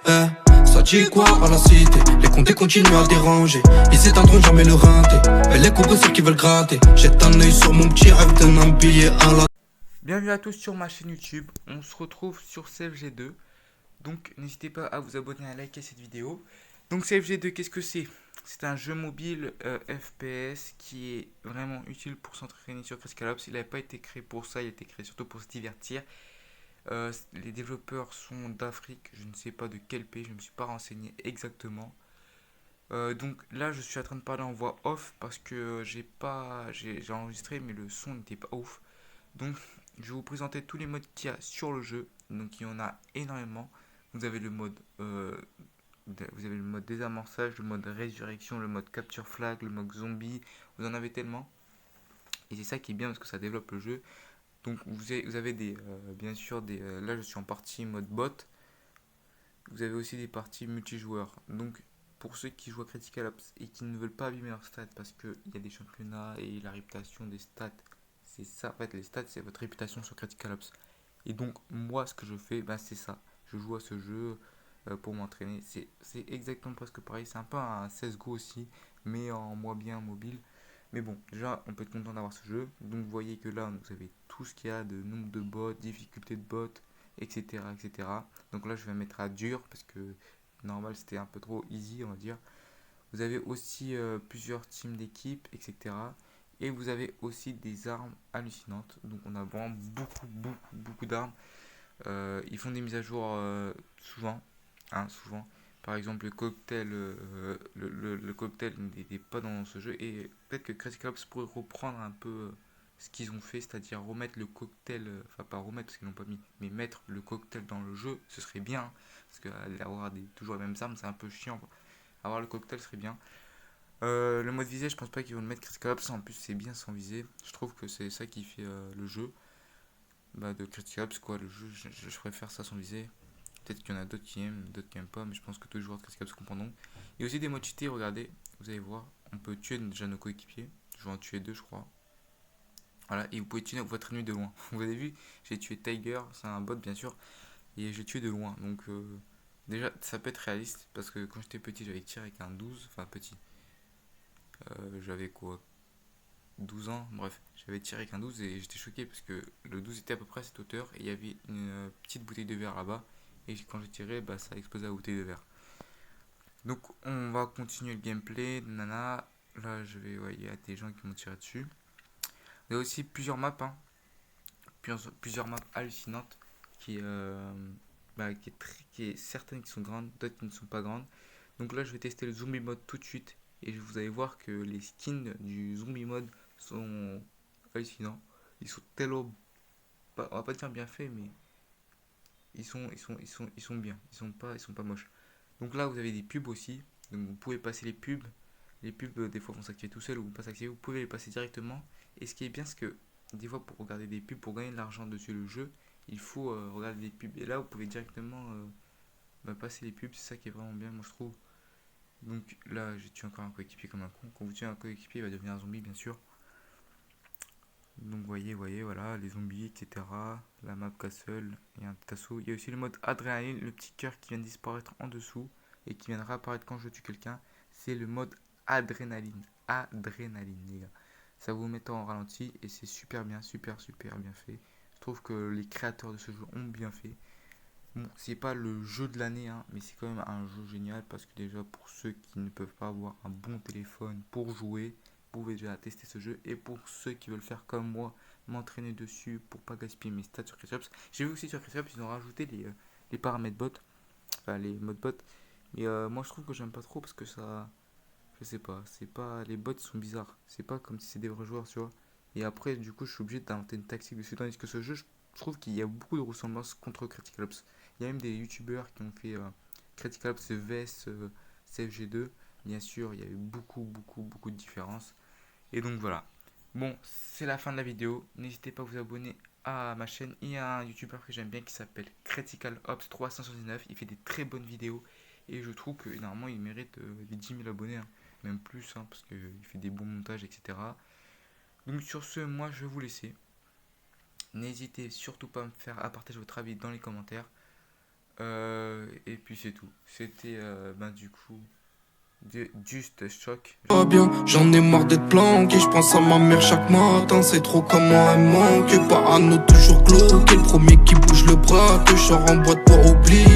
Ça dit quoi à la cité? Les comptes continuent à déranger. Ils s'éteindront jamais le rinté. Mais les coups ceux qui veulent gratter. Jette un œil sur mon petit rêve d'un un billet à la... Bienvenue à tous sur ma chaîne YouTube. On se retrouve sur CFG2. Donc n'hésitez pas à vous abonner et à liker cette vidéo. Donc CFG2, qu'est-ce que c'est? C'est un jeu mobile FPS qui est vraiment utile pour s'entraîner sur Crescalops. Il n'a pas été créé pour ça, il a été créé surtout pour se divertir. Les développeurs sont d'Afrique, je ne sais pas de quel pays, je ne me suis pas renseigné exactement. Donc là je suis en train de parler en voix off parce que j'ai enregistré mais le son n'était pas ouf. Donc je vais vous présenter tous les modes qu'il y a sur le jeu. Donc il y en a énormément. Vous avez le mode désamorçage, le mode résurrection, le mode capture flag, le mode zombie. Vous en avez tellement. Et c'est ça qui est bien parce que ça développe le jeu. Donc vous avez des bien sûr des là je suis en partie mode bot. Vous avez aussi des parties multijoueurs. Donc pour ceux qui jouent à Critical Ops et qui ne veulent pas abîmer leurs stats parce qu'il y a des championnats et la réputation des stats, c'est ça en fait, les stats c'est votre réputation sur Critical Ops. Et donc moi ce que je fais, bah, c'est ça. Je joue à ce jeu pour m'entraîner. C'est exactement presque pareil. C'est un peu un CSGO aussi, mais en moins bien mobile. Mais bon, déjà on peut être content d'avoir ce jeu. Donc vous voyez que là vous avez tout ce qu'il y a de nombre de bots, difficulté de bots, etc., etc. Donc là je vais mettre à dur parce que normal c'était un peu trop easy on va dire. Vous avez aussi plusieurs teams d'équipe, etc. Et vous avez aussi des armes hallucinantes. Donc on a vraiment beaucoup d'armes. Ils font des mises à jour souvent, hein, souvent. Par exemple, le cocktail, le cocktail n'était pas dans ce jeu. Et peut-être que Crazy Clubs pourrait reprendre un peu ce qu'ils ont fait, c'est-à-dire remettre le cocktail, enfin pas remettre parce qu'ils l'ont pas mis, mais mettre le cocktail dans le jeu, ce serait bien. Hein, parce qu'avoir toujours les mêmes armes, c'est un peu chiant. Avoir le cocktail serait bien. Le mode visée, je pense pas qu'ils vont le mettre Critical Ops. En plus, c'est bien sans visée. Je trouve que c'est ça qui fait le jeu de Critical Ops. Quoi. Le jeu, je préfère ça sans visée. Peut-être qu'il y en a d'autres qui aiment, d'autres qui aiment pas, mais je pense que tous les joueurs de Critical Ops comprendront. Il y a aussi des modes cheatés, regardez, vous allez voir. On peut tuer déjà nos coéquipiers. Je vais en tuer deux, je crois. Voilà, et vous pouvez tuer votre ennemi de loin. Vous avez vu, j'ai tué Tiger, c'est un bot bien sûr, et j'ai tué de loin. Donc, déjà, ça peut être réaliste parce que quand j'étais petit, j'avais tiré avec un 12, enfin petit. J'avais quoi, 12 ans, bref, j'avais tiré avec un 12 et j'étais choqué parce que le 12 était à peu près à cette hauteur et il y avait une petite bouteille de verre là-bas et quand j'ai tiré, bah, ça a explosé la bouteille de verre. Donc on va continuer le gameplay, nana. Là, ouais, il y a des gens qui m'ont tiré dessus. Il y a aussi plusieurs maps, hein, plusieurs maps hallucinantes qui est certaines qui sont grandes, d'autres qui ne sont pas grandes. Donc là, je vais tester le zombie mode tout de suite et vous allez voir que les skins du zombie mode sont hallucinants. Ils sont tellement, on va pas dire bien faits, mais ils sont bien. Ils sont pas moches. Donc là, vous avez des pubs aussi. Donc vous pouvez passer les pubs. Les pubs, des fois, vont s'activer tout seuls ou pas s'activer. Vous pouvez les passer directement. Et ce qui est bien, c'est que des fois, pour regarder des pubs, pour gagner de l'argent dessus le jeu, il faut regarder des pubs. Et là, vous pouvez directement passer les pubs. C'est ça qui est vraiment bien, moi je trouve. Donc là, j'ai tué encore un coéquipier comme un con. Quand vous tuez un coéquipier, il va devenir un zombie, bien sûr. Donc voyez, voilà, les zombies, etc. La map castle et un petit assaut. Il y a aussi le mode adrénaline, le petit cœur qui vient de disparaître en dessous et qui vient de réapparaître quand je tue quelqu'un. C'est le mode adrénaline. Adrénaline, les gars. Ça vous met en ralenti et c'est super bien, super bien fait. Je trouve que les créateurs de ce jeu ont bien fait. Bon, c'est pas le jeu de l'année, hein, mais c'est quand même un jeu génial parce que déjà pour ceux qui ne peuvent pas avoir un bon téléphone pour jouer, vous pouvez déjà tester ce jeu. Et pour ceux qui veulent faire comme moi, m'entraîner dessus pour pas gaspiller mes stats sur CryptoOps. J'ai vu aussi sur CryptoOps, ils ont rajouté les paramètres bots, enfin les modes bots. Mais moi je trouve que j'aime pas trop parce que ça, je sais pas, c'est pas, les bots sont bizarres. C'est pas comme si c'est des vrais joueurs, tu vois. Et après, du coup, je suis obligé d'inventer une tactique dessus. Tandis que ce jeu, je trouve qu'il y a beaucoup de ressemblances contre Critical Ops. Il y a même des youtubeurs qui ont fait Critical Ops vs CFG2. Bien sûr, il y a eu beaucoup de différences. Et donc voilà. Bon, c'est la fin de la vidéo. N'hésitez pas à vous abonner à ma chaîne. Il y a un youtubeur que j'aime bien qui s'appelle Critical Ops 379. Il fait des très bonnes vidéos. Et je trouve que normalement il mérite les 10 000 abonnés. Hein. Même plus, hein, parce qu'il fait des bons montages, etc. Donc sur ce, moi je vais vous laisser. N'hésitez surtout pas à partager votre avis dans les commentaires. Et puis c'est tout. C'était du coup juste choc. Pas bien, j'en ai marre d'être planqué. Je pense à ma mère chaque matin. C'est trop comment elle manque. Parano toujours glauque. Le premier qui bouge le bras. Que je sors en boîte pour oublier.